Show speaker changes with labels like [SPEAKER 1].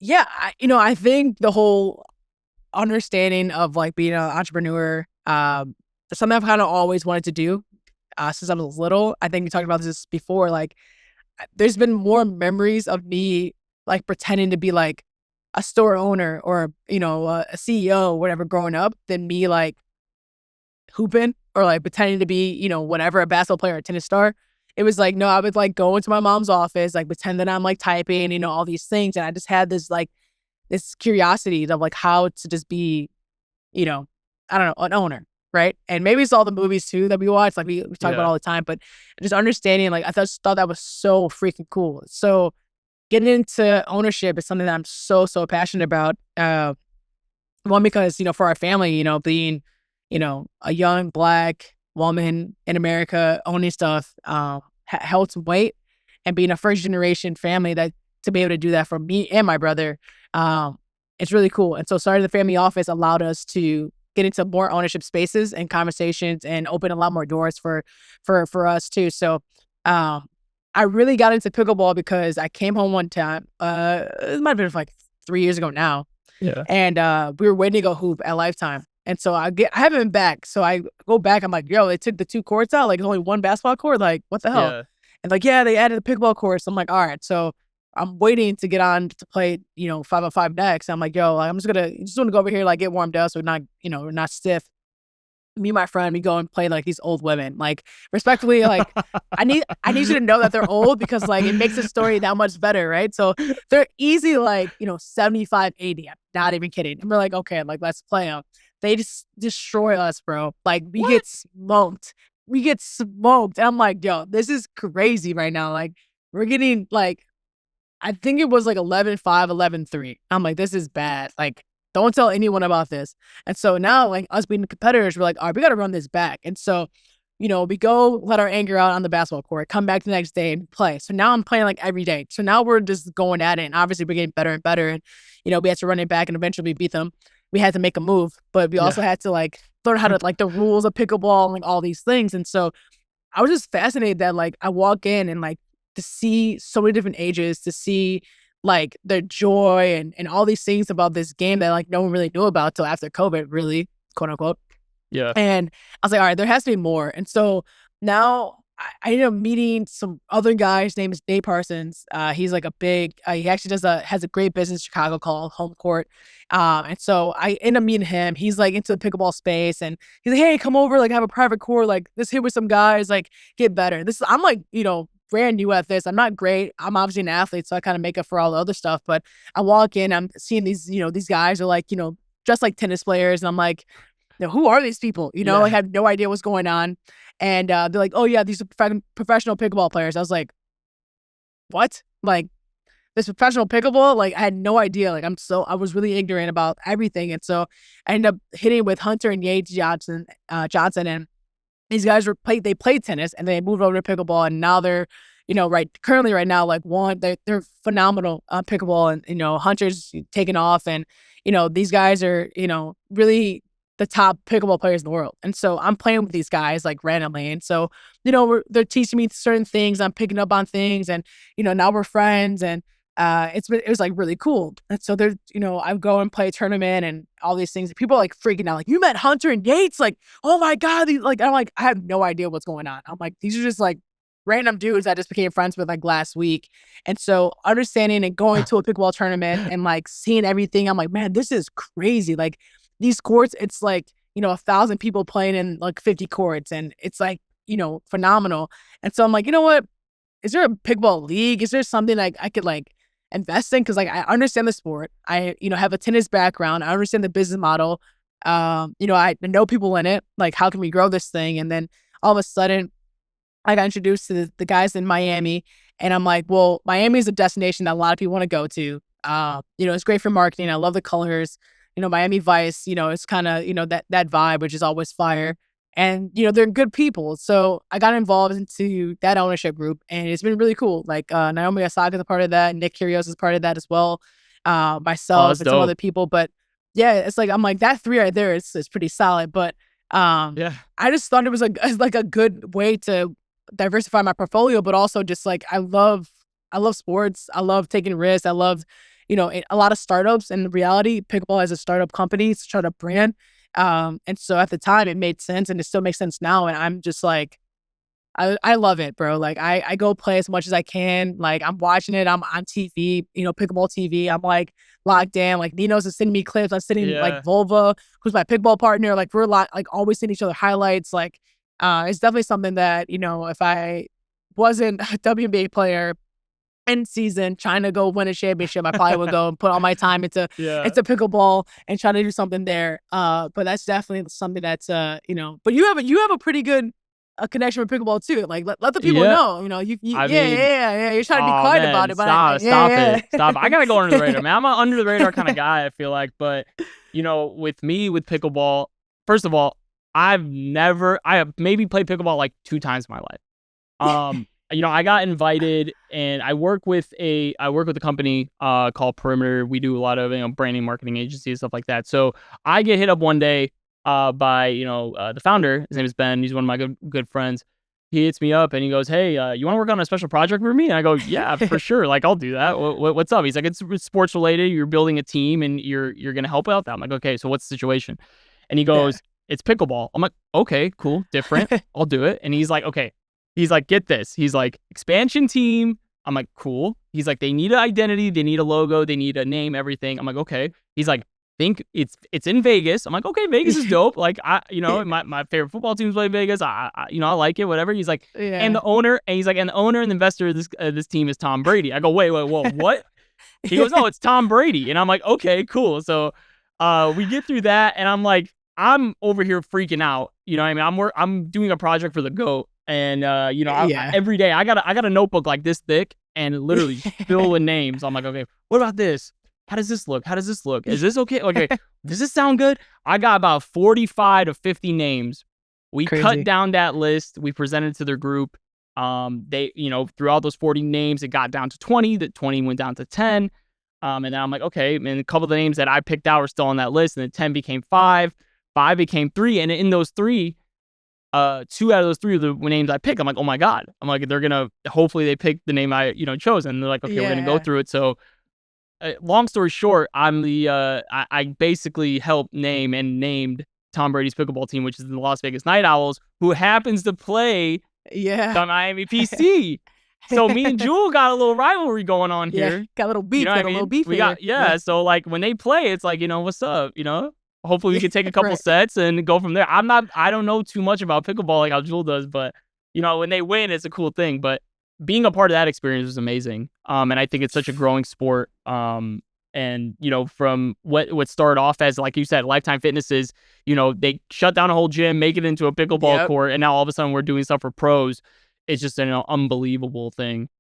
[SPEAKER 1] Yeah, I think the whole understanding of like being an entrepreneur, something I've kind of always wanted to do since I was little. I think we talked about this before. Like, there's been more memories of me like pretending to be like a store owner or a CEO or whatever growing up than me like hooping or like pretending to be whatever, a basketball player or a tennis star. It was like, no, I would like go into my mom's office, like pretend that I'm like typing, all these things, and I just had this curiosity of like how to just be, I don't know, an owner, right? And maybe it's all the movies too that we watch, like we talk about
[SPEAKER 2] Yeah.
[SPEAKER 1] all the time, but just understanding, like I thought that was so freaking cool. So getting into ownership is something that I'm so passionate about. One, because for our family, being a young Black woman in America owning stuff held some weight, and being a first generation family, that to be able to do that for me and my brother, it's really cool. And so starting the family office allowed us to get into more ownership spaces and conversations and open a lot more doors for us too. So I really got into pickleball because I came home one time. It might have been like 3 years ago now,
[SPEAKER 2] Yeah.
[SPEAKER 1] and we were waiting to go hoop at Lifetime. And so I haven't been back. So I go back. I'm like, yo, they took the two courts out. Like, there's only one basketball court. Like, what the hell?
[SPEAKER 2] Yeah.
[SPEAKER 1] And like, yeah, they added a pickleball course. I'm like, all right. So I'm waiting to get on to play, 5-on-5 next. I'm like, yo, like, I'm just gonna go over here, like get warmed up, so we're not stiff. Me and my friend, we go and play like these old women. Like, respectfully, like I need you to know that they're old, because like it makes the story that much better, right? So they're easy, like 75, 80. I'm not even kidding. And we're like, okay, like let's play them. They just destroy us, bro. Like we
[SPEAKER 2] What?
[SPEAKER 1] get smoked. We get smoked. And I'm like, yo, this is crazy right now. Like we're getting like, I think it was like 11-5, 11-3. I'm like, this is bad. Like, don't tell anyone about this. And so now, like, us being competitors, we're like, all right, we got to run this back. And so, we go let our anger out on the basketball court, come back the next day and play. So now I'm playing like every day. So now we're just going at it. And obviously we're getting better and better. And, we had to run it back, and eventually we beat them. We had to make a move, but we also
[SPEAKER 2] Yeah.
[SPEAKER 1] had to like learn how to like the rules of pickleball and like all these things. And so I was just fascinated that like I walk in and like to see so many different ages, to see like their joy and all these things about this game that like no one really knew about till after COVID, really, quote unquote.
[SPEAKER 2] Yeah.
[SPEAKER 1] And I was like, all right, there has to be more. And so now I ended up meeting some other guy. His name is Nate Parsons. He's like a big, he actually has a great business in Chicago called Home Court. And so I ended up meeting him. He's like into the pickleball space, and he's like, hey, come over, like have a private court, like let's hit with some guys, like get better. I'm like, brand new at this. I'm not great. I'm obviously an athlete, so I kind of make up for all the other stuff. But I walk in, I'm seeing these guys are like, just like tennis players. And I'm like, who are these people? I
[SPEAKER 2] Yeah.
[SPEAKER 1] have no idea what's going on. And they're like, oh yeah, these are professional pickleball players. I was like, what? Like this professional pickleball? Like I had no idea. Like I was really ignorant about everything. And so I ended up hitting with Hunter and Yates Johnson, and these guys they played tennis and they moved over to pickleball, and now they're, currently right now, like they're phenomenal pickleball, and, Hunter's taking off, and, these guys are, really the top pickleball players in the world. And so I'm playing with these guys like randomly. And so, they're teaching me certain things. I'm picking up on things, and, now we're friends, and it was like really cool. And so there's, I go and play a tournament and all these things. People are like freaking out, like, you met Hunter and Yates, like, oh my God. I'm like, I have no idea what's going on. I'm like, these are just like random dudes I just became friends with like last week. And so understanding and going to a pickleball tournament and like seeing everything, I'm like, man, this is crazy. Like these courts, it's like, 1,000 people playing in like 50 courts, and it's like, phenomenal. And so I'm like, you know what? Is there a pickleball league? Is there something like I could like invest in? Because like I understand the sport. I have a tennis background. I understand the business model. I know people in it. Like, how can we grow this thing? And then all of a sudden, I got introduced to the guys in Miami, and I'm like, well, Miami is a destination that a lot of people want to go to. It's great for marketing. I love the colors. Miami Vice. It's kind of that vibe, which is always fire. And, they're good people. So I got involved into that ownership group, and it's been really cool. Like Naomi Osaka is a part of that. Nick Kyrgios is part of that as well.
[SPEAKER 2] Oh,
[SPEAKER 1] Myself
[SPEAKER 2] that's
[SPEAKER 1] and some
[SPEAKER 2] dope.
[SPEAKER 1] other people. But yeah, it's like, I'm like, that three right there is pretty solid. But
[SPEAKER 2] Yeah.
[SPEAKER 1] I just thought it was like a good way to diversify my portfolio, but also just like, I love sports. I love taking risks. I love, a lot of startups. In reality, pickleball as a startup company, it's a startup brand. And so at the time it made sense, and it still makes sense now. And I'm just like, I love it, bro. Like I go play as much as I can. Like I'm watching it. I'm on TV, pickleball TV. I'm like locked in. Like Nino's is sending me clips. I'm sending like Volva, who's my pickleball partner. Like we're like always sending each other highlights. Like it's definitely something that, if I wasn't a WNBA player in season trying to go win a championship, I probably would go and put all my time into pickleball and try to do something there. But that's definitely something that's but you have a pretty good connection with pickleball too. Like let the people know. You're trying to be quiet about it, but
[SPEAKER 2] stop. I gotta go under the radar, man. I'm an under the radar kind of guy, I feel like. But with pickleball, first of all, I have maybe played pickleball like 2 times in my life. I got invited, and I work with a company called Perimeter. We do a lot of branding, marketing agencies, stuff like that. So I get hit up one day by the founder. His name is Ben. He's one of my good friends. He hits me up and he goes, "Hey, you want to work on a special project for me?" And I go, "Yeah, for sure. Like I'll do that. What's up?" He's like, "It's sports related. You're building a team and you're gonna help out that." I'm like, "Okay, so what's the situation?" And he goes, "It's pickleball." I'm like, "Okay, cool, different. I'll do it." And he's like, "Okay." He's like, "Get this." He's like, "Expansion team." I'm like, "Cool." He's like, "They need an identity. They need a logo. They need a name, everything." I'm like, "Okay." He's like, "Think it's in Vegas." I'm like, "Okay, Vegas is dope. Like, my favorite football teams play Vegas. I like it, whatever." He's like, and the owner and the investor of this team is Tom Brady. I go, "Wait, whoa, what?" He goes, "Oh, it's Tom Brady." And I'm like, "Okay, cool." So, we get through that, and I'm like, I'm over here freaking out. You know what I mean? I'm doing a project for the GOAT. And every day I got a notebook like this thick and literally fill with names. I'm like, "Okay, what about this? How does this look? How does this look? Is this okay? Okay, does this sound good?" I got about 45 to 50 names. We cut down that list. We presented to their group. They, throughout those 40 names, it got down to 20. The 20 went down to 10. And then I'm like, okay. And a couple of the names that I picked out were still on that list. And then 10 became 5. 5 became 3. And in those 3, 2 out of those 3 of the names I picked, I'm like, "Oh my God." I'm like, hopefully they pick the name I, chose. And they're like, "Okay, we're going to go through it." So long story short, I basically helped named Tom Brady's pickleball team, which is the Las Vegas Night Owls, who happens to play the Miami PC. So me and Jewell got a little rivalry going on here.
[SPEAKER 1] Got a little beef.
[SPEAKER 2] We got, so like when they play, it's like, what's up, Hopefully we can take a couple sets and go from there. I don't know too much about pickleball like how Jewell does, but when they win, it's a cool thing. But being a part of that experience was amazing. And I think it's such a growing sport. And from what started off as, like you said, Lifetime Fitnesses, they shut down a whole gym, make it into a pickleball court, and now all of a sudden we're doing stuff for pros. It's just an unbelievable thing.